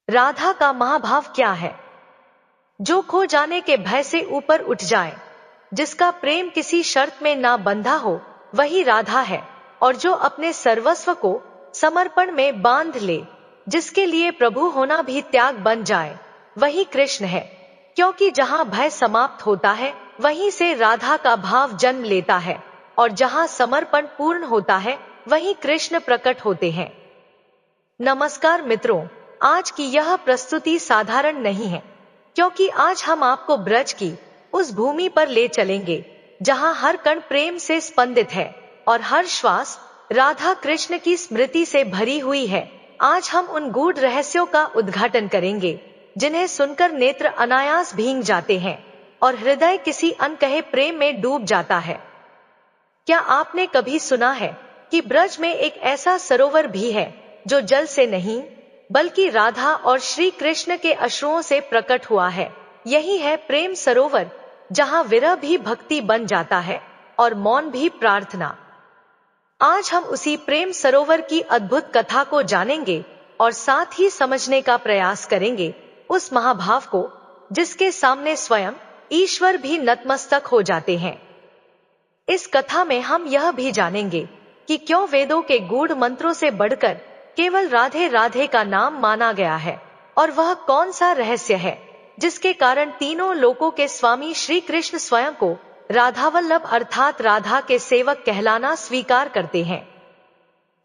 राधा का महाभाव क्या है? जो खो जाने के भय से ऊपर उठ जाए, जिसका प्रेम किसी शर्त में ना बंधा हो, वही राधा है। और जो अपने सर्वस्व को समर्पण में बांध ले, जिसके लिए प्रभु होना भी त्याग बन जाए, वही कृष्ण है। क्योंकि जहां भय समाप्त होता है, वहीं से राधा का भाव जन्म लेता है, और जहां समर्पण पूर्ण होता है, वहीं कृष्ण प्रकट होते हैं। नमस्कार मित्रों, आज की यह प्रस्तुति साधारण नहीं है, क्योंकि आज हम आपको ब्रज की उस भूमि पर ले चलेंगे जहां हर कण प्रेम से स्पंदित है और हर श्वास राधा कृष्ण की स्मृति से भरी हुई है। आज हम उन गूढ़ रहस्यों का उद्घाटन करेंगे जिन्हें सुनकर नेत्र अनायास भींग जाते हैं और हृदय किसी अनकहे प्रेम में डूब जाता है। क्या आपने कभी सुना है कि ब्रज में एक ऐसा सरोवर भी है जो जल से नहीं, बल्कि राधा और श्री कृष्ण के अश्रुओं से प्रकट हुआ है? यही है प्रेम सरोवर, जहां विरह भी भक्ति बन जाता है और मौन भी प्रार्थना। आज हम उसी प्रेम सरोवर की अद्भुत कथा को जानेंगे और साथ ही समझने का प्रयास करेंगे उस महाभाव को जिसके सामने स्वयं ईश्वर भी नतमस्तक हो जाते हैं। इस कथा में हम यह भी जानेंगे कि क्यों वेदों के गूढ़ मंत्रों से बढ़कर केवल राधे राधे का नाम माना गया है, और वह कौन सा रहस्य है जिसके कारण तीनों लोकों के स्वामी श्री कृष्ण स्वयं को राधावल्लभ अर्थात राधा के सेवक कहलाना स्वीकार करते हैं।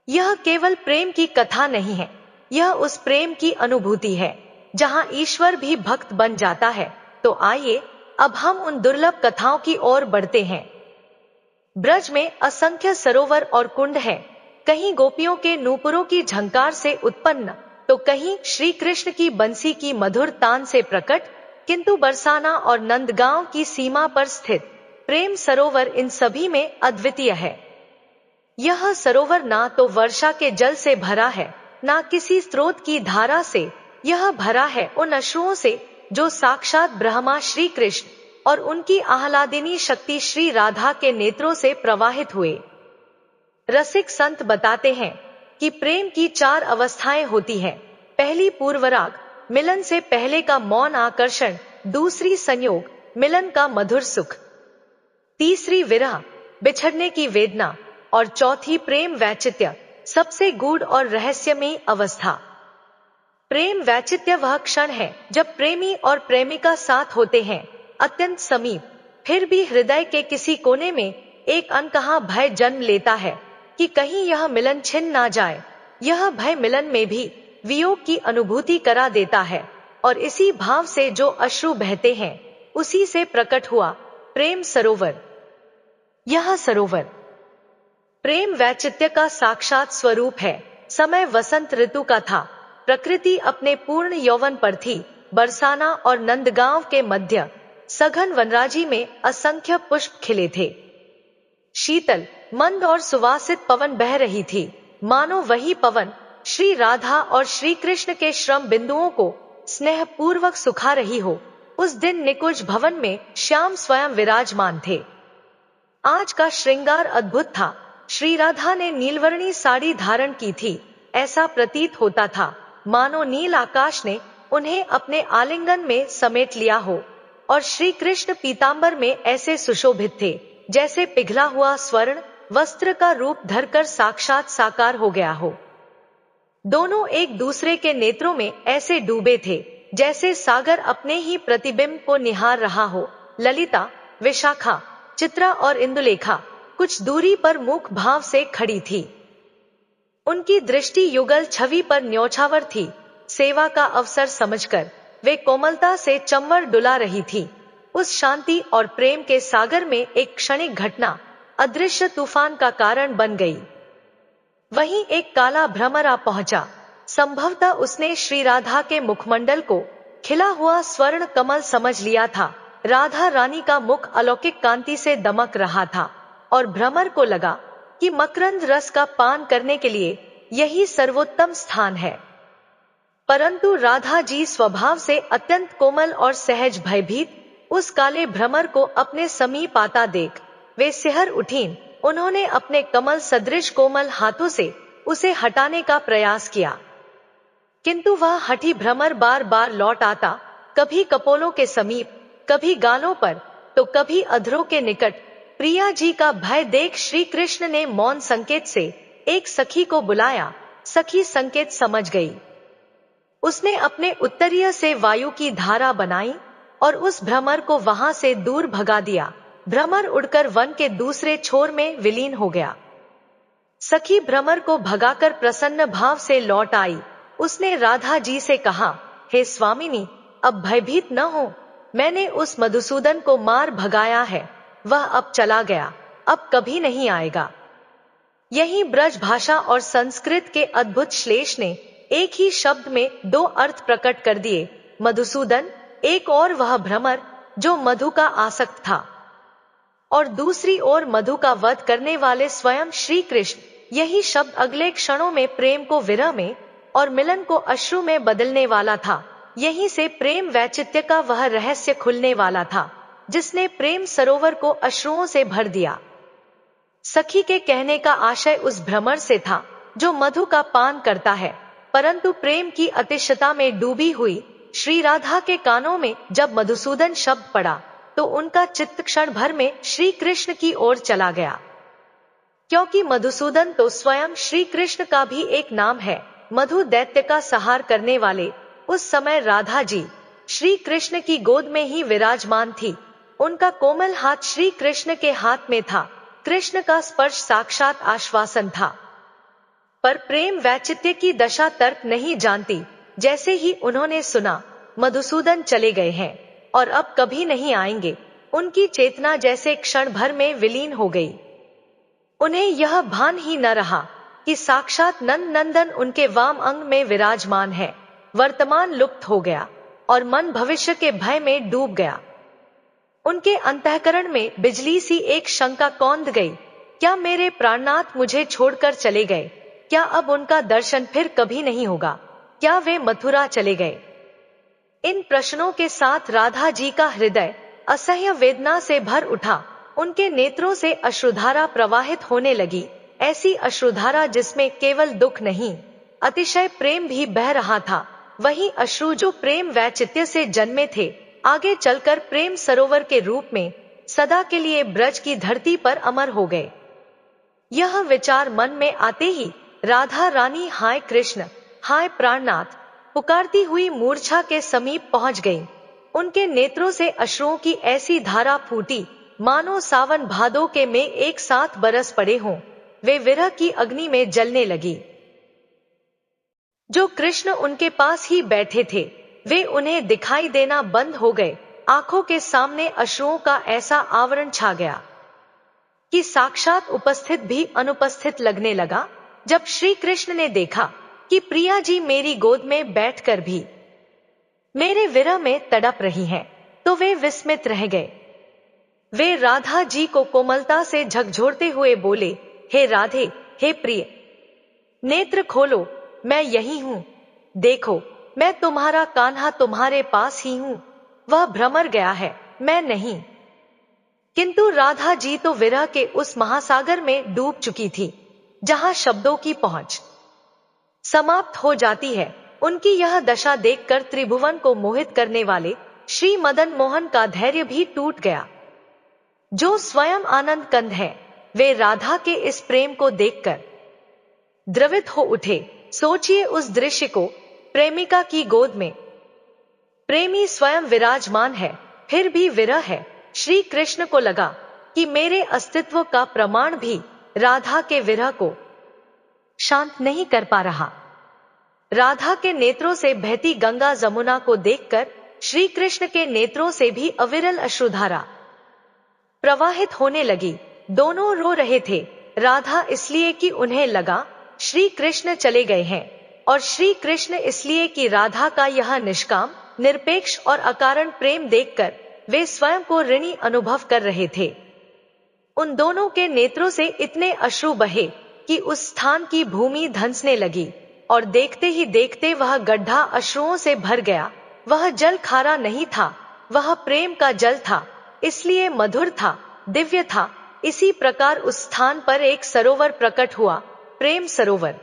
यह केवल प्रेम की कथा नहीं है, यह उस प्रेम की अनुभूति है जहां ईश्वर भी भक्त बन जाता है। तो आइए अब हम उन दुर्लभ कथाओं की ओर बढ़ते हैं। ब्रज में असंख्य सरोवर और कुंड हैं, कहीं गोपियों के नूपुरों की झंकार से उत्पन्न, तो कहीं श्री कृष्ण की बंसी की मधुर तान से प्रकट। किंतु बरसाना और नंदगांव की सीमा पर स्थित प्रेम सरोवर इन सभी में अद्वितीय है। यह सरोवर ना तो वर्षा के जल से भरा है, ना किसी स्रोत की धारा से। यह भरा है उन अश्रुओं से जो साक्षात ब्रह्मा श्री कृष्ण और उनकी आह्लादिनी शक्ति श्री राधा के नेत्रों से प्रवाहित हुए। रसिक संत बताते हैं कि प्रेम की 4 अवस्थाएं होती हैं। पहली पूर्वराग, मिलन से पहले का मौन आकर्षण। दूसरी संयोग, मिलन का मधुर सुख। तीसरी विरह, बिछड़ने की वेदना। और चौथी प्रेम वैचित्य, सबसे गूढ़ और रहस्यमयी अवस्था। प्रेम वैचित्य वह क्षण है जब प्रेमी और प्रेमिका साथ होते हैं, अत्यंत समीप, फिर भी हृदय के किसी कोने में एक अनकहा भय जन्म लेता है कि कहीं यह मिलन छिन ना जाए। यह भय मिलन में भी वियोग की अनुभूति करा देता है, और इसी भाव से जो अश्रु बहते हैं, उसी से प्रकट हुआ प्रेम सरोवर। यह सरोवर प्रेम वैचित्य का साक्षात स्वरूप है। समय वसंत ऋतु का था, प्रकृति अपने पूर्ण यौवन पर थी। बरसाना और नंदगांव के मध्य सघन वनराजी में असंख्य पुष्प खिले थे। शीतल, मंद और सुवासित पवन बह रही थी, मानो वही पवन श्री राधा और श्री कृष्ण के श्रम बिंदुओं को स्नेह पूर्वक सुखा रही हो। उस दिन निकुंज भवन में श्याम स्वयं विराजमान थे। आज का श्रृंगार अद्भुत था। श्री राधा ने नीलवर्णी साड़ी धारण की थी। ऐसा प्रतीत होता था मानो नील आकाश ने उन्हें अपने आलिंगन में समेट लिया हो, और श्री कृष्ण पीतांबर में ऐसे सुशोभित थे जैसे पिघला हुआ स्वर्ण वस्त्र का रूप धरकर साक्षात साकार हो गया हो। दोनों एक दूसरे के नेत्रों में ऐसे डूबे थे जैसे सागर अपने ही प्रतिबिंब को निहार रहा हो। ललिता, विशाखा, चित्रा और इंदुलेखा कुछ दूरी पर मूक भाव से खड़ी थी। उनकी दृष्टि युगल छवि पर न्योछावर थी। सेवा का अवसर समझकर वे कोमलता से चंवर डुला रही थी। उस शांति और प्रेम के सागर में एक क्षणिक घटना अदृश्य तूफान का कारण बन गई। वहीं एक काला भ्रमर आ पहुंचा। संभवतः उसने श्री राधा के मुखमंडल को खिला हुआ स्वर्ण कमल समझ लिया था। राधा रानी का मुख अलौकिक कांति से दमक रहा था, और भ्रमर को लगा कि मकरंद रस का पान करने के लिए यही सर्वोत्तम स्थान है। परंतु राधा जी स्वभाव से अत्यंत कोमल और सहज भयभीत उस काले भ्रमर को अपने समीप आता देख वे सिहर उठीं। उन्होंने अपने कमल सदृश कोमल हाथों से उसे हटाने का प्रयास किया। किंतु वह हठी भ्रमर बार बार लौट आता, कभी कपोलों के समीप, कभी गालों पर, तो कभी अधरों के निकट। प्रिया जी का भय देख श्री कृष्ण ने मौन संकेत से एक सखी को बुलाया। सखी संकेत समझ गई। उसने अपने उत्तरीय से वायु की धारा बनाई और उस भ्रमर को वहां से दूर भगा दिया। भ्रमर उड़कर वन के दूसरे छोर में विलीन हो गया। सखी भ्रमर को भगाकर प्रसन्न भाव से लौट आई। उसने राधा जी से कहा, हे स्वामिनी, अब भयभीत न हो। मैंने उस मधुसूदन को मार भगाया है। वह अब चला गया, अब कभी नहीं आएगा। यही ब्रज भाषा और संस्कृत के अद्भुत श्लेष ने एक ही शब्द में दो अर्थ प्रकट कर दिए। मधुसूदन एक और वह भ्रमर जो मधु का आसक्त था, और दूसरी ओर मधु का वध करने वाले स्वयं श्री कृष्ण। यही शब्द अगले क्षणों में प्रेम को विरह में और मिलन को अश्रु में बदलने वाला था। यहीं से प्रेम वैचित्य का वह रहस्य खुलने वाला था जिसने प्रेम सरोवर को अश्रुओं से भर दिया। सखी के कहने का आशय उस भ्रमर से था जो मधु का पान करता है, परंतु प्रेम की अतिशयता में डूबी हुई श्री राधा के कानों में जब मधुसूदन शब्द पड़ा तो उनका चित्त क्षण भर में श्री कृष्ण की ओर चला गया, क्योंकि मधुसूदन तो स्वयं श्री कृष्ण का भी एक नाम है। मधु दैत्य का संहार करने वाले उस समय राधा जी श्री कृष्ण की गोद में ही विराजमान थी। उनका कोमल हाथ श्री कृष्ण के हाथ में था। कृष्ण का स्पर्श साक्षात आश्वासन था। पर प्रेम वैचित्य की दशा तर्क नहीं जानती। जैसे ही उन्होंने सुना मधुसूदन चले गए हैं और अब कभी नहीं आएंगे, उनकी चेतना जैसे क्षण भर में विलीन हो गई। उन्हें यह भान ही न रहा कि साक्षात नंद नंदन उनके वाम अंग में विराजमान है। वर्तमान लुप्त हो गया और मन भविष्य के भय में डूब गया। उनके अंतःकरण में बिजली सी एक शंका कौंध गई। क्या मेरे प्राणनाथ मुझे छोड़कर चले गए? क्या अब उनका दर्शन फिर कभी नहीं होगा? क्या वे मथुरा चले गए? इन प्रश्नों के साथ राधा जी का हृदय असह्य वेदना से भर उठा। उनके नेत्रों से अश्रुधारा प्रवाहित होने लगी, ऐसी अश्रुधारा जिसमें केवल दुख नहीं, अतिशय प्रेम भी बह रहा था। वही अश्रु जो प्रेम वैचित्य से जन्मे थे, आगे चलकर प्रेम सरोवर के रूप में सदा के लिए ब्रज की धरती पर अमर हो गए। यह विचार मन में आते ही राधा रानी हाय कृष्ण, हाय प्राणनाथ पुकारती हुई मूर्छा के समीप पहुंच गईं। उनके नेत्रों से अश्रुओं की ऐसी धारा फूटी मानो सावन भादों के में एक साथ बरस पड़े हों। वे विरह की अग्नि में जलने लगी। जो कृष्ण उनके पास ही बैठे थे, वे उन्हें दिखाई देना बंद हो गए। आंखों के सामने अश्रुओं का ऐसा आवरण छा गया कि साक्षात उपस्थित भी अनुपस्थित लगने लगा। जब श्री कृष्ण ने देखा कि प्रिया जी मेरी गोद में बैठकर भी मेरे विरह में तड़प रही हैं, तो वे विस्मित रह गए। वे राधा जी को कोमलता से झकझोरते हुए बोले, हे राधे, हे प्रिय, नेत्र खोलो, मैं यही हूं। देखो, मैं तुम्हारा कान्हा तुम्हारे पास ही हूं। वह भ्रमर गया है, मैं नहीं। किंतु राधा जी तो विरह के उस महासागर में डूब चुकी थी जहां शब्दों की पहुंच समाप्त हो जाती है। उनकी यह दशा देखकर त्रिभुवन को मोहित करने वाले श्री मदन मोहन का धैर्य भी टूट गया, जो स्वयं आनंद कंद है। वे राधा के इस प्रेम को देखकर द्रवित हो उठे। सोचिए उस दृश्य को, प्रेमिका की गोद में प्रेमी स्वयं विराजमान है, फिर भी विरह है। श्री कृष्ण को लगा कि मेरे अस्तित्व का प्रमाण भी राधा के विरह को शांत नहीं कर पा रहा। राधा के नेत्रों से बहती गंगा जमुना को देखकर श्री कृष्ण के नेत्रों से भी अविरल अश्रुधारा प्रवाहित होने लगी। दोनों रो रहे थे। राधा इसलिए कि उन्हें लगा श्री कृष्ण चले गए हैं, और श्री कृष्ण इसलिए कि राधा का यह निष्काम, निरपेक्ष और अकारण प्रेम देखकर वे स्वयं को ऋणी अनुभव कर रहे थे। उन दोनों के नेत्रों से इतने अश्रु बहे कि उस स्थान की भूमि धंसने लगी, और देखते ही देखते वह गड्ढा अश्रुओं से भर गया। वह जल खारा नहीं था, वह प्रेम का जल था, इसलिए मधुर था, दिव्य था। इसी प्रकार उस स्थान पर एक सरोवर प्रकट हुआ, प्रेम सरोवर।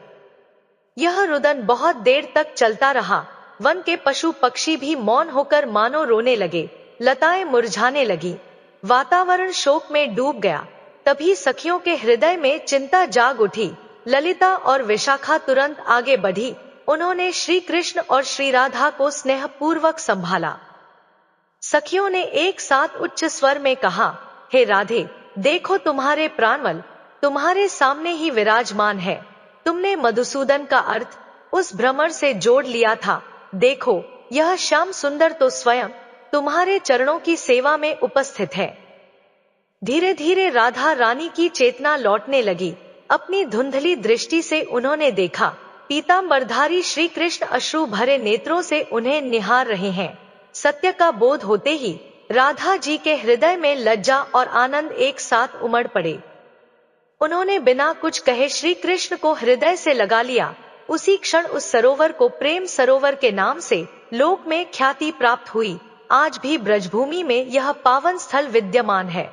यह रुदन बहुत देर तक चलता रहा। वन के पशु पक्षी भी मौन होकर मानो रोने लगे, लताएं मुरझाने लगी, वातावरण शोक में डूब गया। तभी सखियों के हृदय में चिंता जाग उठी। ललिता और विशाखा तुरंत आगे बढ़ी। उन्होंने श्री कृष्ण और श्री राधा को स्नेहपूर्वक संभाला। सखियों ने एक साथ उच्च स्वर में कहा, हे राधे, देखो तुम्हारे प्राणवल तुम्हारे सामने ही विराजमान है। तुमने मधुसूदन का अर्थ उस भ्रमर से जोड़ लिया था। देखो, यह श्याम सुंदर तो स्वयं तुम्हारे चरणों की सेवा में उपस्थित है। धीरे धीरे राधा रानी की चेतना लौटने लगी। अपनी धुंधली दृष्टि से उन्होंने देखा, पीतांबरधारी श्री कृष्ण अश्रु भरे नेत्रों से उन्हें निहार रहे हैं। सत्य का बोध होते ही राधा जी के हृदय में लज्जा और आनंद एक साथ उमड़ पड़े। उन्होंने बिना कुछ कहे श्री कृष्ण को हृदय से लगा लिया। उसी क्षण उस सरोवर को प्रेम सरोवर के नाम से लोक में ख्याति प्राप्त हुई। आज भी ब्रजभूमि में यह पावन स्थल विद्यमान है।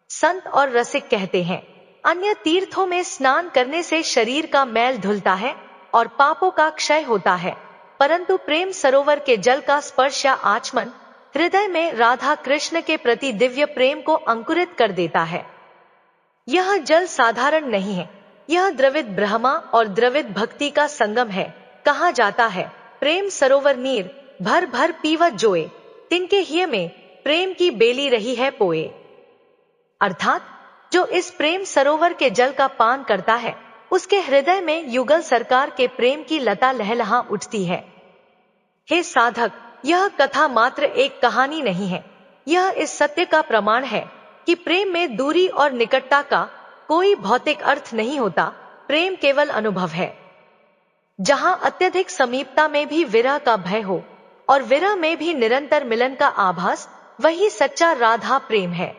संत और रसिक कहते हैं, अन्य तीर्थों में स्नान करने से शरीर का मैल धुलता है और पापों का क्षय होता है, परंतु प्रेम सरोवर के जल का स्पर्श या आचमन हृदय में राधा कृष्ण के प्रति दिव्य प्रेम को अंकुरित कर देता है। यह जल साधारण नहीं है, यह द्रवित ब्रह्मा और द्रवित भक्ति का संगम है। कहा जाता है, प्रेम सरोवर नीर भर भर पीवत जोए, तिनके हिय में प्रेम की बेली रही है पोए। अर्थात जो इस प्रेम सरोवर के जल का पान करता है, उसके हृदय में युगल सरकार के प्रेम की लता लहलहा उठती है। हे साधक, यह कथा मात्र एक कहानी नहीं है, यह इस सत्य का प्रमाण है कि प्रेम में दूरी और निकटता का कोई भौतिक अर्थ नहीं होता। प्रेम केवल अनुभव है। जहां अत्यधिक समीपता में भी विरह का भय हो और विरह में भी निरंतर मिलन का आभास, वही सच्चा राधा प्रेम है।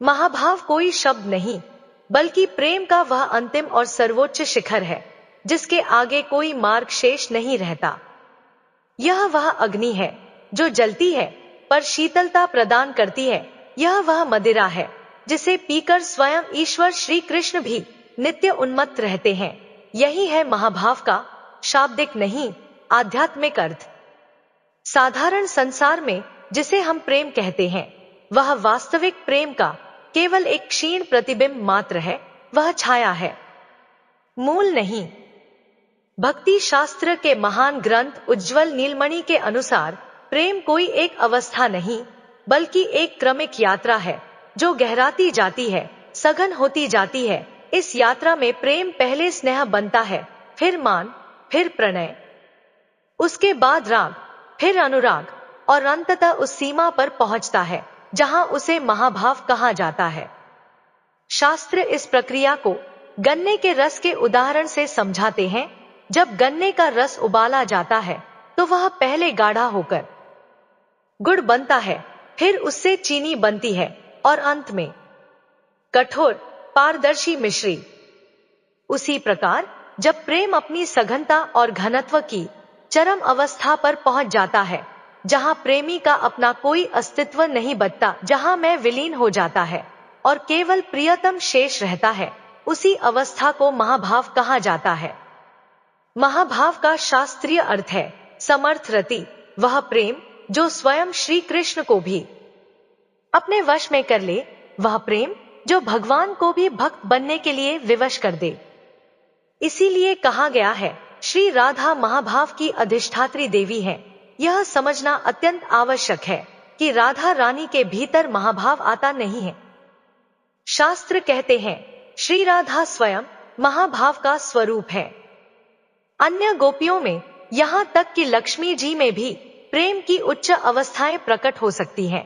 महाभाव कोई शब्द नहीं, बल्कि प्रेम का वह अंतिम और सर्वोच्च शिखर है, जिसके आगे कोई मार्ग शेष नहीं रहता। यह वह अग्नि है जो जलती है पर शीतलता प्रदान करती है। यह वह मदिरा है जिसे पीकर स्वयं ईश्वर श्री कृष्ण भी नित्य उन्मत्त रहते हैं। यही है महाभाव का शाब्दिक नहीं, आध्यात्मिक अर्थ। साधारण संसार में जिसे हम प्रेम कहते हैं, वह वास्तविक प्रेम का केवल एक क्षीण प्रतिबिंब मात्र है। वह छाया है, मूल नहीं। भक्ति शास्त्र के महान ग्रंथ उज्ज्वल नीलमणि के अनुसार प्रेम कोई एक अवस्था नहीं, बल्कि एक क्रमिक यात्रा है जो गहराती जाती है, सघन होती जाती है। इस यात्रा में प्रेम पहले स्नेह बनता है, फिर मान, फिर प्रणय, उसके बाद राग, फिर अनुराग और अंततः उस सीमा पर पहुंचता है जहां उसे महाभाव कहा जाता है। शास्त्र इस प्रक्रिया को गन्ने के रस के उदाहरण से समझाते हैं। जब गन्ने का रस उबाला जाता है तो वह पहले गाढ़ा होकर गुड़ बनता है, फिर उससे चीनी बनती है और अंत में कठोर पारदर्शी मिश्री। उसी प्रकार जब प्रेम अपनी सघनता और घनत्व की चरम अवस्था पर पहुंच जाता है, जहां प्रेमी का अपना कोई अस्तित्व नहीं बचता, जहां मैं विलीन हो जाता है और केवल प्रियतम शेष रहता है, उसी अवस्था को महाभाव कहा जाता है। महाभाव का शास्त्रीय अर्थ है समर्थ रति, वह प्रेम जो स्वयं श्री कृष्ण को भी अपने वश में कर ले, वह प्रेम जो भगवान को भी भक्त बनने के लिए विवश कर दे। इसीलिए कहा गया है, श्री राधा महाभाव की अधिष्ठात्री देवी है। यह समझना अत्यंत आवश्यक है कि राधा रानी के भीतर महाभाव आता नहीं है। शास्त्र कहते हैं, श्री राधा स्वयं महाभाव का स्वरूप है। अन्य गोपियों में, यहां तक कि लक्ष्मी जी में भी प्रेम की उच्च अवस्थाएं प्रकट हो सकती हैं,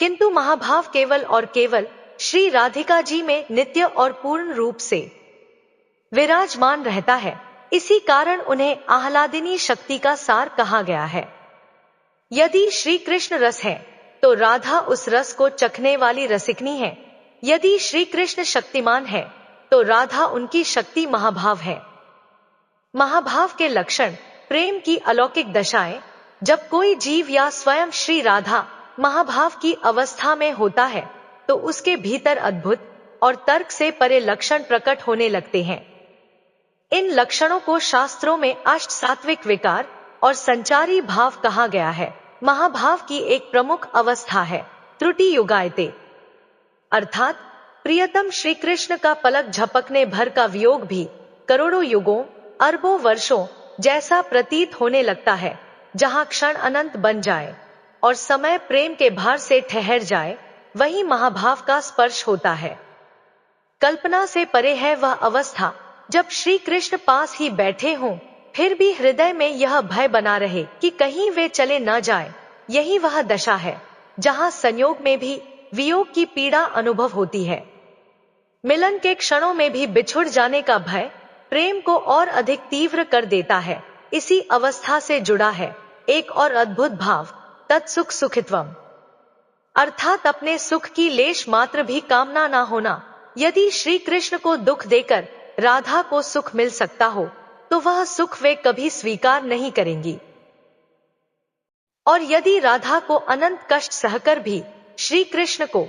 किंतु महाभाव केवल और केवल श्री राधिका जी में नित्य और पूर्ण रूप से विराजमान रहता है। इसी कारण उन्हें आह्लादिनी शक्ति का सार कहा गया है। यदि श्री कृष्ण रस है तो राधा उस रस को चखने वाली रसिकनी है। यदि श्री कृष्ण शक्तिमान है तो राधा उनकी शक्ति महाभाव है। महाभाव के लक्षण प्रेम की अलौकिक दशाएं। जब कोई जीव या स्वयं श्री राधा महाभाव की अवस्था में होता है तो उसके भीतर अद्भुत और तर्क से परे लक्षण प्रकट होने लगते हैं। इन लक्षणों को शास्त्रों में अष्ट सात्विक विकार और संचारी भाव कहा गया है। महाभाव की एक प्रमुख अवस्था है त्रुटि युगायते, अर्थात प्रियतम श्री कृष्ण का पलक झपकने भर का वियोग भी करोड़ों युगों अरबों वर्षों जैसा प्रतीत होने लगता है। जहां क्षण अनंत बन जाए और समय प्रेम के भार से ठहर जाए, वही महाभाव का स्पर्श होता है। कल्पना से परे है वह अवस्था जब श्री कृष्ण पास ही बैठे हों, फिर भी हृदय में यह भय बना रहे कि कहीं वे चले न जाए। यही वह दशा है जहां संयोग में भी वियोग की पीड़ा अनुभव होती है। मिलन के क्षणों में भी बिछुड़ जाने का भय प्रेम को और अधिक तीव्र कर देता है। इसी अवस्था से जुड़ा है एक और अद्भुत भाव तत्सुख सुखित्वम, अर्थात अपने सुख की लेश मात्र भी कामना ना होना। यदि श्री कृष्ण को दुख देकर राधा को सुख मिल सकता हो, तो वह सुख वे कभी स्वीकार नहीं करेंगी। और यदि राधा को अनंत कष्ट सहकर भी श्री कृष्ण को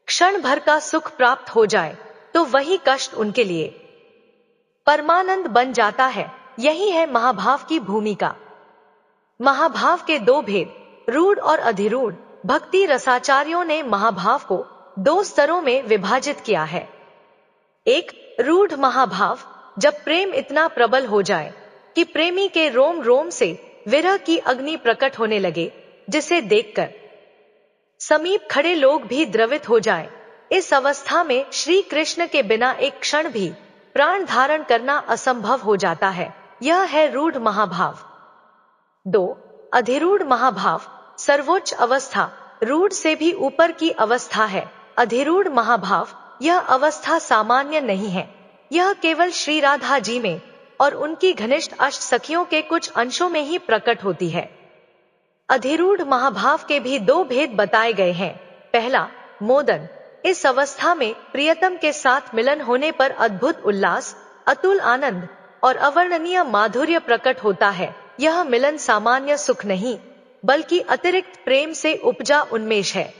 क्षण भर का सुख प्राप्त हो जाए, तो वही कष्ट उनके लिए परमानंद बन जाता है। यही है महाभाव की भूमिका। महाभाव के दो भेद, रूढ़ और अधिरूढ़। भक्ति रसाचार्यों ने महाभाव को दो स्तरों में विभाजित किया है। एक, रूढ़ महाभाव, जब प्रेम इतना प्रबल हो जाए कि प्रेमी के रोम रोम से विरह की अग्नि प्रकट होने लगे, जिसे देखकर समीप खड़े लोग भी द्रवित हो जाएं। इस अवस्था में श्री कृष्ण के बिना एक क्षण भी प्राण धारण करना असंभव हो जाता है। यह है रूढ़ महाभाव। दो, अधिरूढ़ महाभाव, सर्वोच्च अवस्था, रूढ़ से भी ऊपर की अवस्था है। अधिरूढ़ महाभाव, यह अवस्था सामान्य नहीं है। यह केवल श्री राधा जी में और उनकी घनिष्ठ अष्ट सखियों के कुछ अंशों में ही प्रकट होती है। अधिरूढ़ महाभाव के भी दो भेद बताए गए हैं। पहला, मोदन। इस अवस्था में प्रियतम के साथ मिलन होने पर अद्भुत उल्लास, अतुल आनंद और अवर्णनीय माधुर्य प्रकट होता है। यह मिलन सामान्य सुख नहीं, बल्कि अतिरिक्त प्रेम से उपजा उन्मेष है।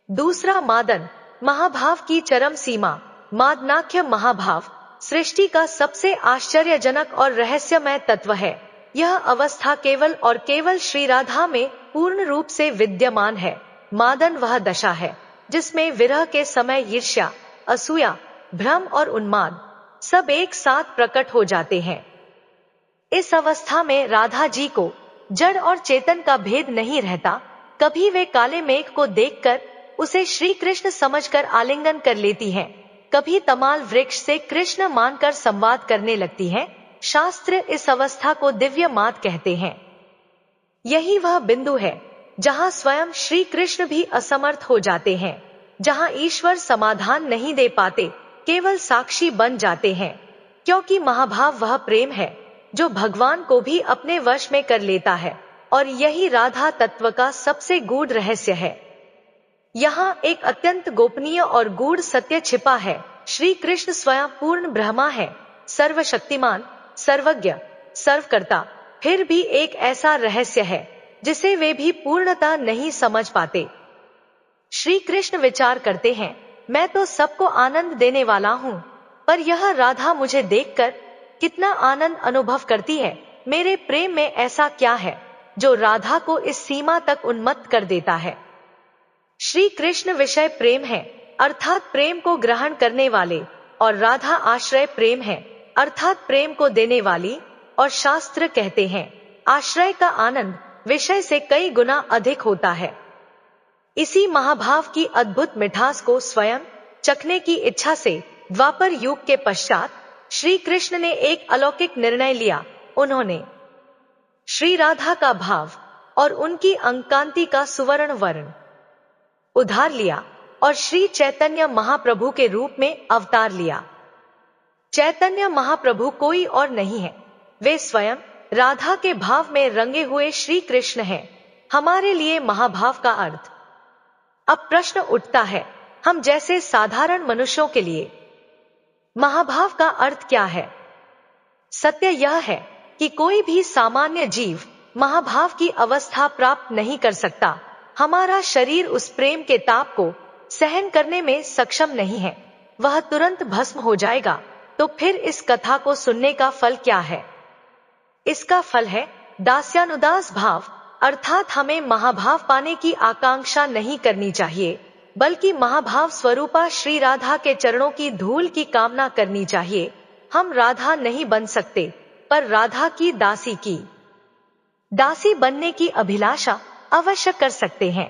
दूसरा, मादन। महाभाव की चरम सीमा, मादनाख्य महाभाव, सृष्टि का सबसे आश्चर्यजनक और रहस्यमय तत्व है। यह अवस्था केवल और केवल श्री राधा में पूर्ण रूप से विद्यमान है। मादन वह दशा है जिसमें विरह के समय ईर्ष्या, असूया, भ्रम और उन्माद सब एक साथ प्रकट हो जाते हैं। इस अवस्था में राधा जी को जड़ और चेतन का भेद नहीं रहता। कभी वे काले मेघ को देखकर उसे श्री कृष्ण समझकर आलिंगन कर लेती हैं, कभी तमाल वृक्ष से कृष्ण मानकर संवाद करने लगती हैं। शास्त्र इस अवस्था को दिव्य मात कहते हैं। यही वह बिंदु है जहां स्वयं श्री कृष्ण भी असमर्थ हो जाते हैं, जहां ईश्वर समाधान नहीं दे पाते, केवल साक्षी बन जाते हैं। क्योंकि महाभाव वह प्रेम है जो भगवान को भी अपने वश में कर लेता है, और यही राधा तत्व का सबसे गूढ़ रहस्य है। यहाँ एक अत्यंत गोपनीय और गूढ़ सत्य छिपा है। श्री कृष्ण स्वयं पूर्ण ब्रह्मा है, सर्वशक्तिमान, सर्वज्ञ, सर्वकर्ता। फिर भी एक ऐसा रहस्य है जिसे वे भी पूर्णतः नहीं समझ पाते। श्री कृष्ण विचार करते हैं, मैं तो सबको आनंद देने वाला हूँ, पर यह राधा मुझे देखकर कितना आनंद अनुभव करती है। मेरे प्रेम में ऐसा क्या है जो राधा को इस सीमा तक उन्मत्त कर देता है। श्री कृष्ण विषय प्रेम है, अर्थात प्रेम को ग्रहण करने वाले, और राधा आश्रय प्रेम है, अर्थात प्रेम को देने वाली। और शास्त्र कहते हैं, आश्रय का आनंद विषय से कई गुना अधिक होता है। इसी महाभाव की अद्भुत मिठास को स्वयं चखने की इच्छा से द्वापर युग के पश्चात श्री कृष्ण ने एक अलौकिक निर्णय लिया। उन्होंने श्री राधा का भाव और उनकी अंगकांति का सुवर्ण वर्ण उधार लिया और श्री चैतन्य महाप्रभु के रूप में अवतार लिया। चैतन्य महाप्रभु कोई और नहीं है, वे स्वयं राधा के भाव में रंगे हुए श्री कृष्ण हैं। हमारे लिए महाभाव का अर्थ। अब प्रश्न उठता है, हम जैसे साधारण मनुष्यों के लिए महाभाव का अर्थ क्या है? सत्य यह है कि कोई भी सामान्य जीव महाभाव की अवस्था प्राप्त नहीं कर सकता। हमारा शरीर उस प्रेम के ताप को सहन करने में सक्षम नहीं है, वह तुरंत भस्म हो जाएगा। तो फिर इस कथा को सुनने का फल क्या है? इसका फल है दास्यानुदास भाव, अर्थात हमें महाभाव पाने की आकांक्षा नहीं करनी चाहिए, बल्कि महाभाव स्वरूपा श्री राधा के चरणों की धूल की कामना करनी चाहिए। हम राधा नहीं बन सकते, पर राधा की दासी बनने की अभिलाषा अवश्य कर सकते हैं।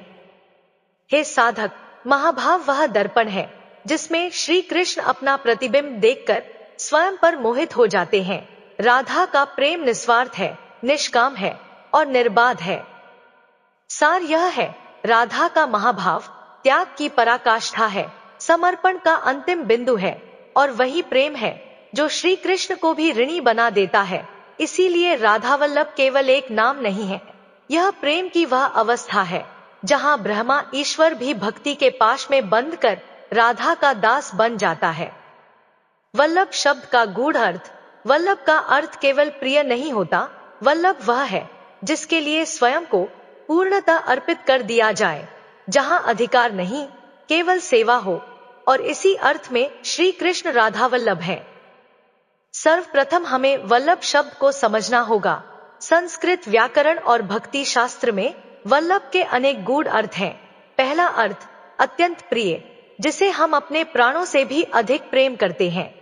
हे साधक, महाभाव वह दर्पण है जिसमें श्री कृष्ण अपना प्रतिबिंब देखकर स्वयं पर मोहित हो जाते हैं। राधा का प्रेम निस्वार्थ है, निष्काम है और निर्बाध है। सार यह है, राधा का महाभाव त्याग की पराकाष्ठा है, समर्पण का अंतिम बिंदु है, और वही प्रेम है जो श्री कृष्ण को भी ऋणी बना देता है। इसीलिए राधावल्लभ केवल एक नाम नहीं है, यह प्रेम की वह अवस्था है जहां ब्रह्मा ईश्वर भी भक्ति के पाश में बंद कर राधा का दास बन जाता है। वल्लभ शब्द का गूढ़ अर्थ, वल्लभ का अर्थ केवल प्रिय नहीं होता, वल्लभ वह है जिसके लिए स्वयं को पूर्णतः अर्पित कर दिया जाए, जहां अधिकार नहीं, केवल सेवा हो, और इसी अर्थ में श्री कृष्ण राधा वल्लभ है। सर्वप्रथम हमें वल्लभ शब्द को समझना होगा। संस्कृत व्याकरण और भक्ति शास्त्र में वल्लभ के अनेक गूढ़ अर्थ हैं। पहला अर्थ अत्यंत प्रिय, जिसे हम अपने प्राणों से भी अधिक प्रेम करते हैं।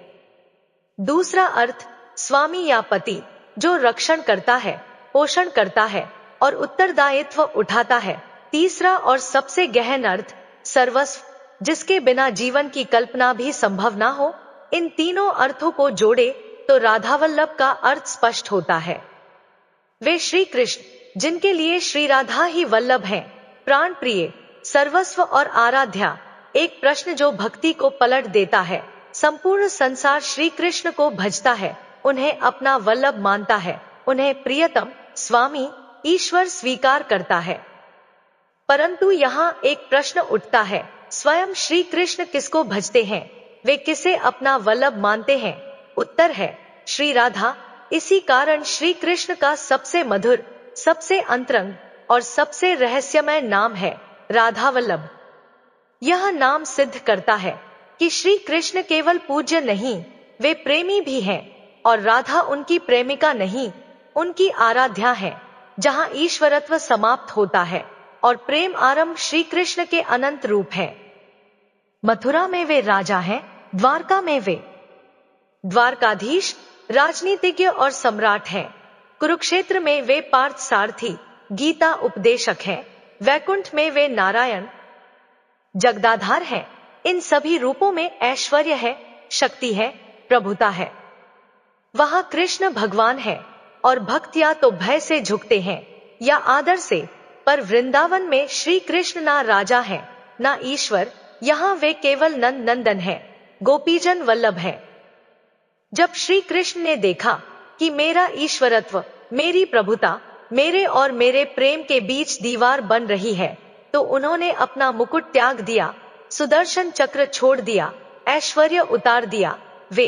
दूसरा अर्थ स्वामी या पति, जो रक्षण करता है, पोषण करता है और उत्तरदायित्व उठाता है। तीसरा और सबसे गहन अर्थ सर्वस्व, जिसके बिना जीवन की कल्पना भी संभव ना हो। इन तीनों अर्थों को जोड़े तो राधावल्लभ का अर्थ स्पष्ट होता है। वे श्री कृष्ण, जिनके लिए श्री राधा ही वल्लभ हैं, प्राण प्रिय, सर्वस्व और आराध्या। एक प्रश्न जो भक्ति को पलट देता है। संपूर्ण संसार श्री कृष्ण को भजता है, उन्हें अपना वल्लभ मानता है, उन्हें प्रियतम स्वामी ईश्वर स्वीकार करता है। परंतु यहाँ एक प्रश्न उठता है, स्वयं श्री कृष्ण किसको भजते हैं? वे किसे अपना वल्लभ मानते हैं? उत्तर है श्री राधा। इसी कारण श्री कृष्ण का सबसे मधुर, सबसे अंतरंग और सबसे रहस्यमय नाम है राधा वल्लभ। यह नाम सिद्ध करता है कि श्री कृष्ण केवल पूज्य नहीं, वे प्रेमी भी हैं, और राधा उनकी प्रेमिका नहीं, उनकी आराध्या है। जहां ईश्वरत्व समाप्त होता है और प्रेम आरंभ श्री कृष्ण के अनंत रूप है। मथुरा में वे राजा हैं, द्वारका में वे द्वारकाधीश, राजनीतिज्ञ और सम्राट हैं। कुरुक्षेत्र में वे पार्थ सारथी, गीता उपदेशक हैं। वैकुंठ में वे नारायण जगदाधार हैं। इन सभी रूपों में ऐश्वर्य है, शक्ति है, प्रभुता है। वहां कृष्ण भगवान है और भक्त या तो भय से झुकते हैं या आदर से, पर वृंदावन में श्री कृष्ण ना राजा है ना ईश्वर, यहाँ वे केवल नंद नंदन है, गोपीजन वल्लभ है। जब श्री कृष्ण ने देखा कि मेरा ईश्वरत्व, मेरी प्रभुता, मेरे और मेरे प्रेम के बीच दीवार बन रही है, तो उन्होंने अपना मुकुट त्याग दिया, सुदर्शन चक्र छोड़ दिया, ऐश्वर्य उतार दिया। वे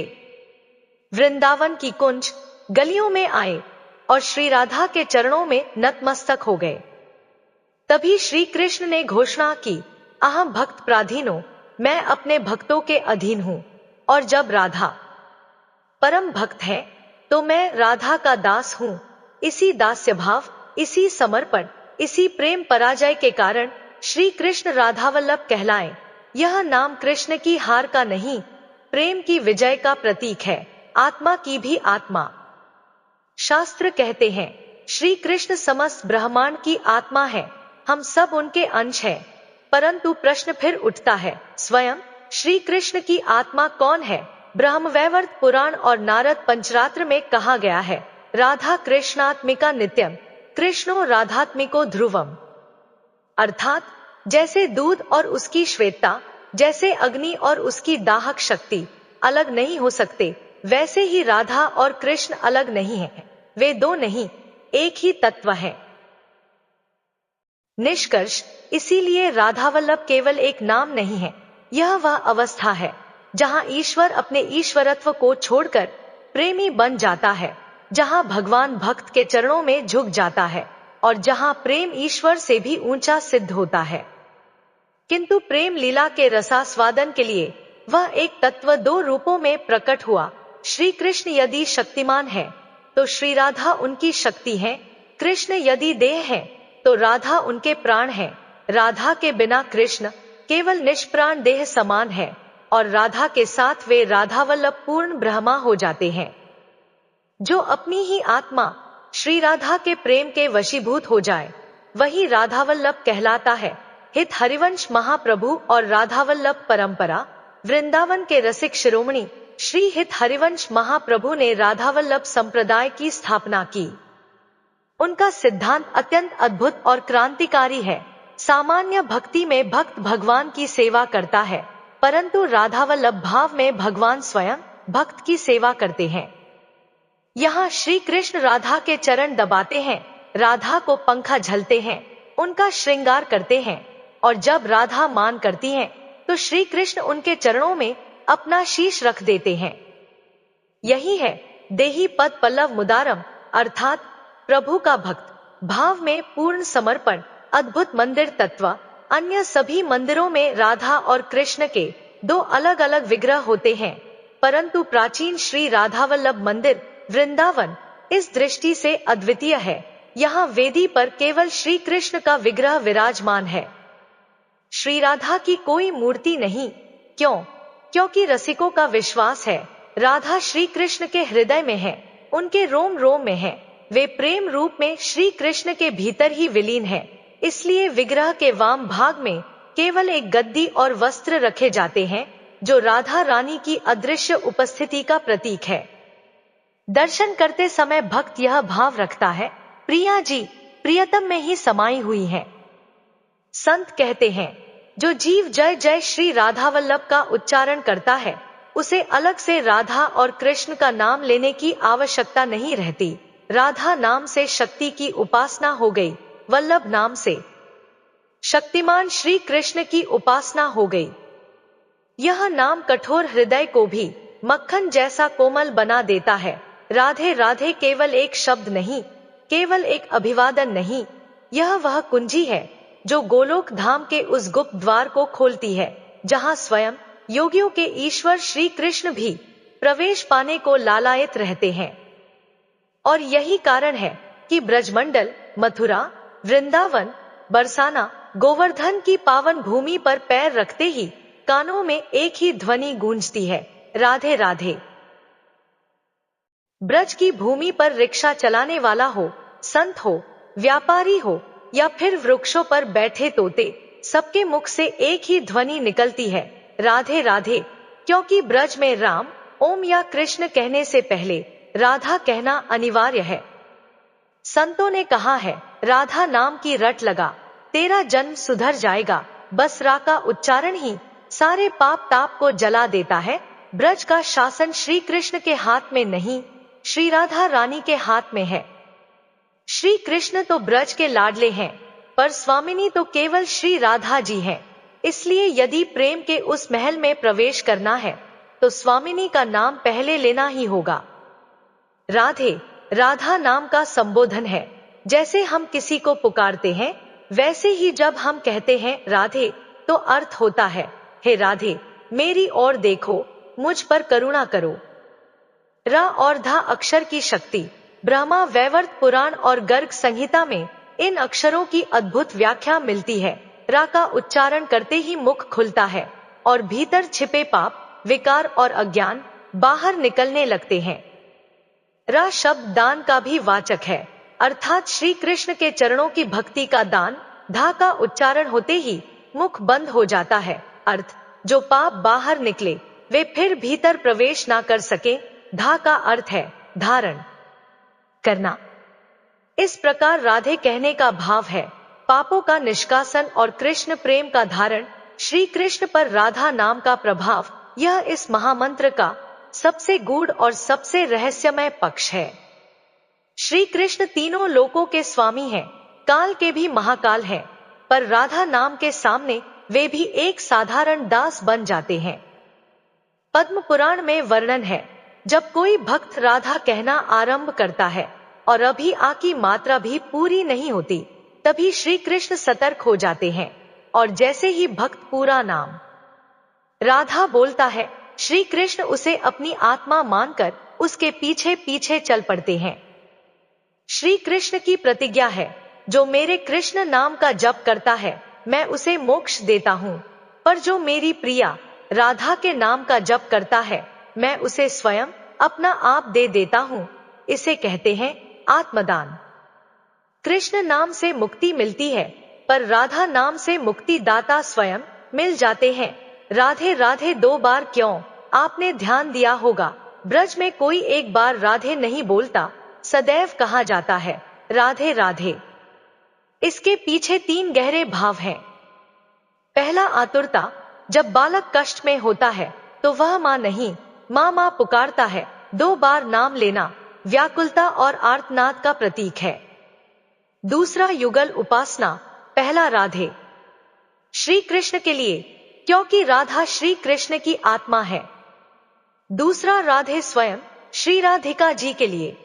वृंदावन की कुंज गलियों में आए और श्री राधा के चरणों में नतमस्तक हो गए। तभी श्री कृष्ण ने घोषणा की, अहम भक्त प्राधीनो, मैं अपने भक्तों के अधीन हूं, और जब राधा परम भक्त है तो मैं राधा का दास हूं। इसी दास्य भाव, इसी समर्पण, इसी प्रेम पराजय के कारण श्री कृष्ण राधावल्लभ कहलाए। यह नाम कृष्ण की हार का नहीं, प्रेम की विजय का प्रतीक है, आत्मा की भी आत्मा। शास्त्र कहते हैं श्री कृष्ण समस्त ब्रह्मांड की आत्मा है, हम सब उनके अंश हैं। परंतु प्रश्न फिर उठता है, स्वयं श्री कृष्ण की आत्मा कौन है? ब्रह्मवैवर्त पुराण और नारद पंचरात्र में कहा गया है, राधा कृष्णात्मिका नित्यम, कृष्णो राधात्मिको ध्रुवम। अर्थात जैसे दूध और उसकी श्वेतता, जैसे अग्नि और उसकी दाहक शक्ति अलग नहीं हो सकते, वैसे ही राधा और कृष्ण अलग नहीं हैं। वे दो नहीं, एक ही तत्व है। निष्कर्ष, इसीलिए राधावल्लभ केवल एक नाम नहीं है, यह वह अवस्था है जहां ईश्वर अपने ईश्वरत्व को छोड़कर प्रेमी बन जाता है, जहां भगवान भक्त के चरणों में झुक जाता है और जहां प्रेम ईश्वर से भी ऊंचा सिद्ध होता है। किंतु प्रेम लीला के रसास्वादन के लिए वह एक तत्व दो रूपों में प्रकट हुआ, श्री कृष्ण यदि शक्तिमान है तो श्री राधा उनकी शक्ति है। कृष्ण यदि देह है तो राधा उनके प्राण है। राधा के बिना कृष्ण केवल निष्प्राण देह समान है और राधा के साथ वे राधावल्लभ पूर्ण ब्रह्मा हो जाते हैं। जो अपनी ही आत्मा श्री राधा के प्रेम के वशीभूत हो जाए वही राधावल्लभ कहलाता है। हित हरिवंश महाप्रभु और राधावल्लभ परंपरा। वृंदावन के रसिक शिरोमणि श्री हित हरिवंश महाप्रभु ने राधावल्लभ संप्रदाय की स्थापना की। उनका सिद्धांत अत्यंत अद्भुत और क्रांतिकारी है। सामान्य भक्ति में भक्त भगवान की सेवा करता है, परंतु राधावल्लभ भाव में भगवान स्वयं भक्त की सेवा करते हैं। यहाँ श्री कृष्ण राधा के चरण दबाते हैं, राधा को पंखा झलते हैं, उनका श्रृंगार करते हैं और जब राधा मान करती हैं तो श्री कृष्ण उनके चरणों में अपना शीश रख देते हैं। यही है देही पद पल्लव मुदारम, अर्थात प्रभु का भक्त भाव में पूर्ण समर्पण। अद्भुत मंदिर तत्व। अन्य सभी मंदिरों में राधा और कृष्ण के दो अलग अलग विग्रह होते हैं, परंतु प्राचीन श्री राधावल्लभ मंदिर वृंदावन इस दृष्टि से अद्वितीय है। यहाँ वेदी पर केवल श्री कृष्ण का विग्रह विराजमान है, श्री राधा की कोई मूर्ति नहीं। क्यों? क्योंकि रसिकों का विश्वास है राधा श्री कृष्ण के हृदय में है, उनके रोम रोम में है। वे प्रेम रूप में श्री कृष्ण के भीतर ही विलीन है, इसलिए विग्रह के वाम भाग में केवल एक गद्दी और वस्त्र रखे जाते हैं जो राधा रानी की अदृश्य उपस्थिति का प्रतीक है। दर्शन करते समय भक्त यह भाव रखता है, प्रिया जी प्रियतम में ही समाई हुई है। संत कहते हैं जो जीव जय जय श्री राधावल्लभ का उच्चारण करता है उसे अलग से राधा और कृष्ण का नाम लेने की आवश्यकता नहीं रहती। राधा नाम से शक्ति की उपासना हो गई, वल्लभ नाम से शक्तिमान श्री कृष्ण की उपासना हो गई। यह नाम कठोर हृदय को भी मक्खन जैसा कोमल बना देता है। राधे राधे केवल एक शब्द नहीं, केवल एक अभिवादन नहीं, यह वह कुंजी है जो गोलोक धाम के उस गुप्त द्वार को खोलती है जहां स्वयं योगियों के ईश्वर श्री कृष्ण भी प्रवेश पाने को लालायित रहते हैं। और यही कारण है कि ब्रजमंडल, मथुरा, वृंदावन, बरसाना, गोवर्धन की पावन भूमि पर पैर रखते ही कानों में एक ही ध्वनि गूंजती है, राधे राधे। ब्रज की भूमि पर रिक्शा चलाने वाला हो, संत हो, व्यापारी हो या फिर वृक्षों पर बैठे तोते, सबके मुख से एक ही ध्वनि निकलती है, राधे राधे। क्योंकि ब्रज में राम, ओम या कृष्ण कहने से पहले राधा कहना अनिवार्य है। संतों ने कहा है, राधा नाम की रट लगा, तेरा जन्म सुधर जाएगा। बस रा का उच्चारण ही सारे पाप ताप को जला देता है। ब्रज का शासन श्री कृष्ण के हाथ में नहीं, श्री राधा रानी के हाथ में है। श्री कृष्ण तो ब्रज के लाडले हैं, पर स्वामिनी तो केवल श्री राधा जी हैं। इसलिए यदि प्रेम के उस महल में प्रवेश करना है तो स्वामिनी का नाम पहले लेना ही होगा। राधे राधा नाम का संबोधन है। जैसे हम किसी को पुकारते हैं वैसे ही जब हम कहते हैं राधे तो अर्थ होता है, हे राधे मेरी ओर देखो, मुझ पर करुणा करो। रा और धा अक्षर की शक्ति। ब्रह्मा वैवर्त पुराण और गर्ग संहिता में इन अक्षरों की अद्भुत व्याख्या मिलती है। रा का उच्चारण करते ही मुख खुलता है और भीतर छिपे पाप, विकार और अज्ञान बाहर निकलने लगते हैं। रा शब्द दान का भी वाचक है, अर्थात श्री कृष्ण के चरणों की भक्ति का दान। धा का उच्चारण होते ही मुख बंद हो जाता है, अर्थ जो पाप बाहर निकले वे फिर भीतर प्रवेश ना कर सके। धा का अर्थ है धारण करना। इस प्रकार राधे कहने का भाव है पापों का निष्कासन और कृष्ण प्रेम का धारण। श्री कृष्ण पर राधा नाम का प्रभाव, यह इस महामंत्र का सबसे गूढ़ और सबसे रहस्यमय पक्ष है। श्री कृष्ण तीनों लोकों के स्वामी हैं, काल के भी महाकाल हैं, पर राधा नाम के सामने वे भी एक साधारण दास बन जाते हैं। पद्म पुराण में वर्णन है, जब कोई भक्त राधा कहना आरंभ करता है और अभी आ की मात्रा भी पूरी नहीं होती, तभी श्री कृष्ण सतर्क हो जाते हैं और जैसे ही भक्त पूरा नाम राधा बोलता है, श्री कृष्ण उसे अपनी आत्मा मानकर उसके पीछे पीछे चल पड़ते हैं। श्री कृष्ण की प्रतिज्ञा है, जो मेरे कृष्ण नाम का जप करता है मैं उसे मोक्ष देता हूँ, पर जो मेरी प्रिया राधा के नाम का जप करता है मैं उसे स्वयं अपना आप दे देता हूँ। इसे कहते हैं आत्मदान। कृष्ण नाम से मुक्ति मिलती है, पर राधा नाम से मुक्ति दाता स्वयं मिल जाते हैं। राधे राधे 2 बार क्यों, आपने ध्यान दिया होगा ब्रज में कोई एक बार राधे नहीं बोलता, सदैव कहा जाता है राधे राधे। इसके पीछे 3 गहरे भाव हैं। पहला, आतुरता। जब बालक कष्ट में होता है तो वह माँ नहीं माँ माँ पुकारता है। 2 बार नाम लेना व्याकुलता और आर्तनाद का प्रतीक है। दूसरा, युगल उपासना। पहला राधे श्री कृष्ण के लिए, क्योंकि राधा श्री कृष्ण की आत्मा है। दूसरा, राधे स्वयं श्री राधिका जी के लिए।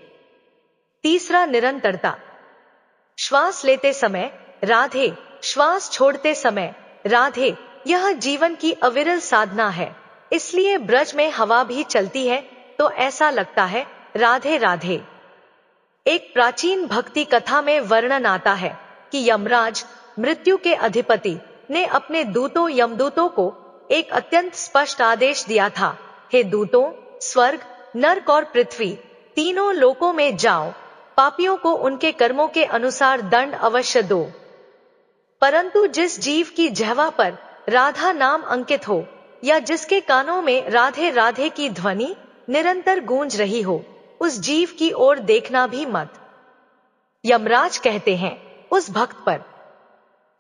तीसरा, निरंतरता। श्वास लेते समय राधे, श्वास छोड़ते समय राधे, यह जीवन की अविरल साधना है। इसलिए ब्रज में हवा भी चलती है तो ऐसा लगता है राधे राधे। एक प्राचीन भक्ति कथा में वर्णन आता है कि यमराज, मृत्यु के अधिपति, ने अपने दूतों यमदूतों को एक अत्यंत स्पष्ट आदेश दिया था, हे दूतों, स्वर्ग, नरक और पृथ्वी तीनों लोकों में जाओ, पापियों को उनके कर्मों के अनुसार दंड अवश्य दो। परंतु जिस जीव की जिह्वा पर राधा नाम अंकित हो या जिसके कानों में राधे राधे की ध्वनि निरंतर गूंज रही हो, उस जीव की ओर देखना भी मत। यमराज कहते हैं उस भक्त पर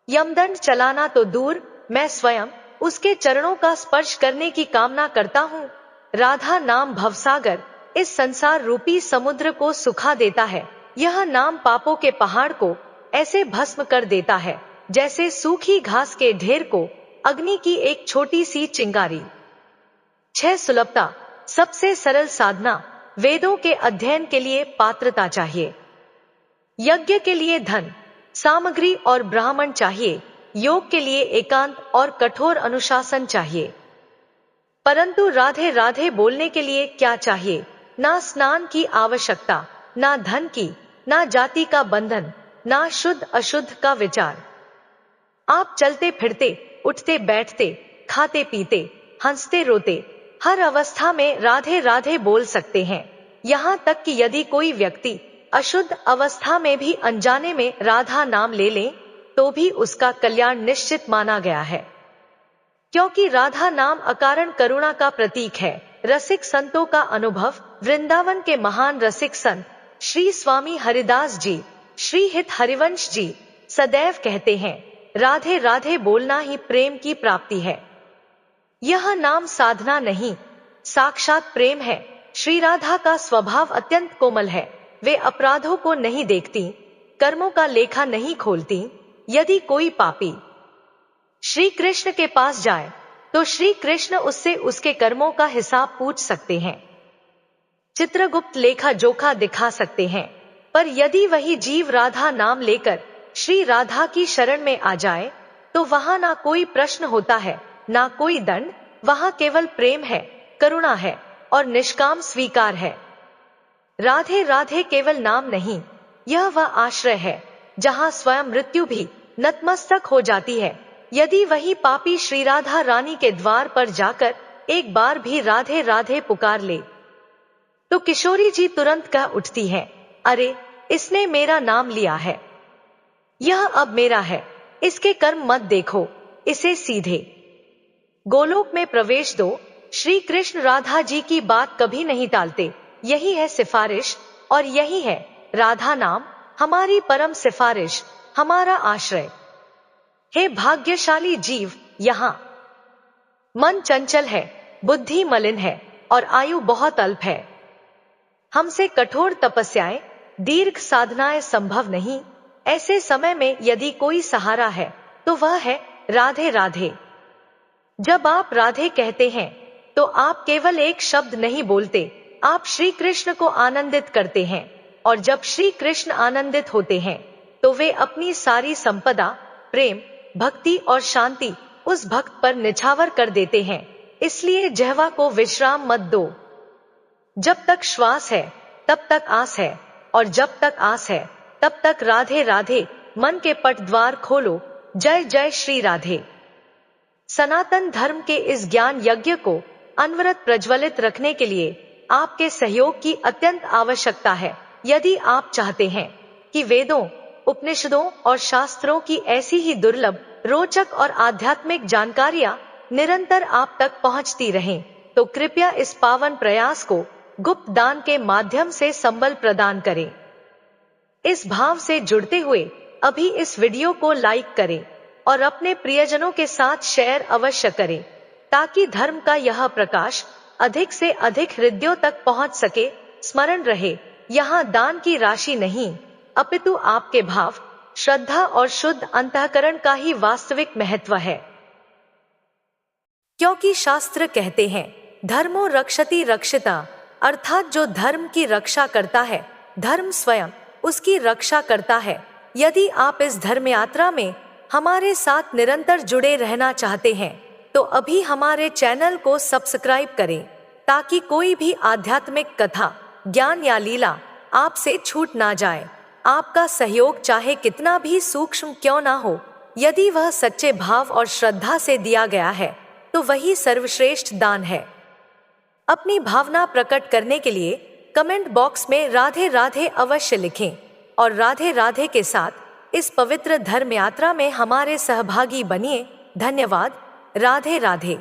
यमदंड चलाना तो दूर, मैं स्वयं उसके चरणों का स्पर्श करने की कामना करता हूँ। राधा नाम भवसागर, इस संसार रूपी समुद्र को सुखा देता है। यह नाम पापों के पहाड़ को ऐसे भस्म कर देता है जैसे सूखी घास के ढेर को अग्नि की एक छोटी सी चिंगारी। 6, सुलभता। सबसे सरल साधना। वेदों के अध्ययन के लिए पात्रता चाहिए, यज्ञ के लिए धन सामग्री और ब्राह्मण चाहिए, योग के लिए एकांत और कठोर अनुशासन चाहिए। परंतु राधे राधे बोलने के लिए क्या चाहिए? ना स्नान की आवश्यकता, ना धन की, ना जाति का बंधन, ना शुद्ध अशुद्ध का विचार। आप चलते फिरते, उठते बैठते, खाते पीते, हंसते रोते, हर अवस्था में राधे राधे बोल सकते हैं। यहाँ तक कि यदि कोई व्यक्ति अशुद्ध अवस्था में भी अनजाने में राधा नाम ले ले तो भी उसका कल्याण निश्चित माना गया है, क्योंकि राधा नाम अकारण करुणा का प्रतीक है। रसिक संतों का अनुभव। वृंदावन के महान रसिक संत श्री स्वामी हरिदास जी, श्री हित हरिवंश जी सदैव कहते हैं, राधे राधे बोलना ही प्रेम की प्राप्ति है। यह नाम साधना नहीं, साक्षात प्रेम है। श्री राधा का स्वभाव अत्यंत कोमल है। वे अपराधों को नहीं देखती, कर्मों का लेखा नहीं खोलती। यदि कोई पापी श्री कृष्ण के पास जाए तो श्री कृष्ण उससे उसके कर्मों का हिसाब पूछ सकते हैं, चित्रगुप्त लेखा जोखा दिखा सकते हैं। पर यदि वही जीव राधा नाम लेकर श्री राधा की शरण में आ जाए तो वहां ना कोई प्रश्न होता है, ना कोई दंड। वहां केवल प्रेम है, करुणा है और निष्काम स्वीकार है। राधे राधे केवल नाम नहीं, यह वह आश्रय है जहां स्वयं मृत्यु भी नतमस्तक हो जाती है। यदि वही पापी श्री राधा रानी के द्वार पर जाकर एक बार भी राधे राधे पुकार ले तो किशोरी जी तुरंत कह उठती हैं, अरे इसने मेरा नाम लिया है, यह अब मेरा है, इसके कर्म मत देखो, इसे सीधे गोलोक में प्रवेश दो। श्री कृष्ण राधा जी की बात कभी नहीं टालते। यही है सिफारिश और यही है राधा नाम, हमारी परम सिफारिश, हमारा आश्रय। हे भाग्यशाली जीव, यहाँ मन चंचल है, बुद्धि मलिन है और आयु बहुत अल्प है। हमसे कठोर तपस्याएं, दीर्घ साधनाएं संभव नहीं। ऐसे समय में यदि कोई सहारा है तो वह है राधे राधे। जब आप राधे कहते हैं तो आप केवल एक शब्द नहीं बोलते, आप श्री कृष्ण को आनंदित करते हैं। और जब श्री कृष्ण आनंदित होते हैं तो वे अपनी सारी संपदा, प्रेम, भक्ति और शांति उस भक्त पर निछावर कर देते हैं। इसलिए जिह्वा को विश्राम मत दो। जब तक श्वास है तब तक आस है, और जब तक आस है तब तक राधे राधे। मन के पट द्वार खोलो। जय जय श्री राधे। सनातन धर्म के इस ज्ञान यज्ञ को अनवरत प्रज्वलित रखने के लिए आपके सहयोग की अत्यंत आवश्यकता है। यदि आप चाहते हैं कि वेदों, उपनिषदों और शास्त्रों की ऐसी ही दुर्लभ, रोचक और आध्यात्मिक जानकारियां निरंतर आप तक पहुंचती रहें, तो कृपया इस पावन प्रयास को गुप्त दान के माध्यम से संबल प्रदान करें। इस भाव से जुड़ते हुए अभी इस वीडियो को लाइक करें और अपने प्रियजनों के साथ शेयर अवश्य करें, ताकि धर्म का यह प्रकाश अधिक से अधिक हृदयों तक पहुंच सके। स्मरण रहे, यहाँ दान की राशि नहीं, अपितु आपके भाव, श्रद्धा और शुद्ध अंतःकरण का ही वास्तविक महत्व है। क्योंकि शास्त्र कहते हैं, धर्मो रक्षति रक्षिता, अर्थात जो धर्म की रक्षा करता है, धर्म स्वयं उसकी रक्षा करता है। यदि आप इस धर्म यात्रा में हमारे साथ निरंतर जुड़े रहना चाहते हैं, तो अभी हमारे चैनल को सब्सक्राइब करें, ताकि कोई भी आध्यात्मिक कथा, ज्ञान या लीला आपसे छूट ना जाए। आपका सहयोग चाहे कितना भी सूक्ष्म क्यों ना हो, यदि वह सच्चे भाव और श्रद्धा से दिया गया है, तो वही सर्वश्रेष्ठ दान है। अपनी भावना प्रकट करने के लिए कमेंट बॉक्स में राधे राधे अवश्य लिखें और राधे राधे के साथ इस पवित्र धर्म यात्रा में हमारे सहभागी बनिए। धन्यवाद। राधे राधे।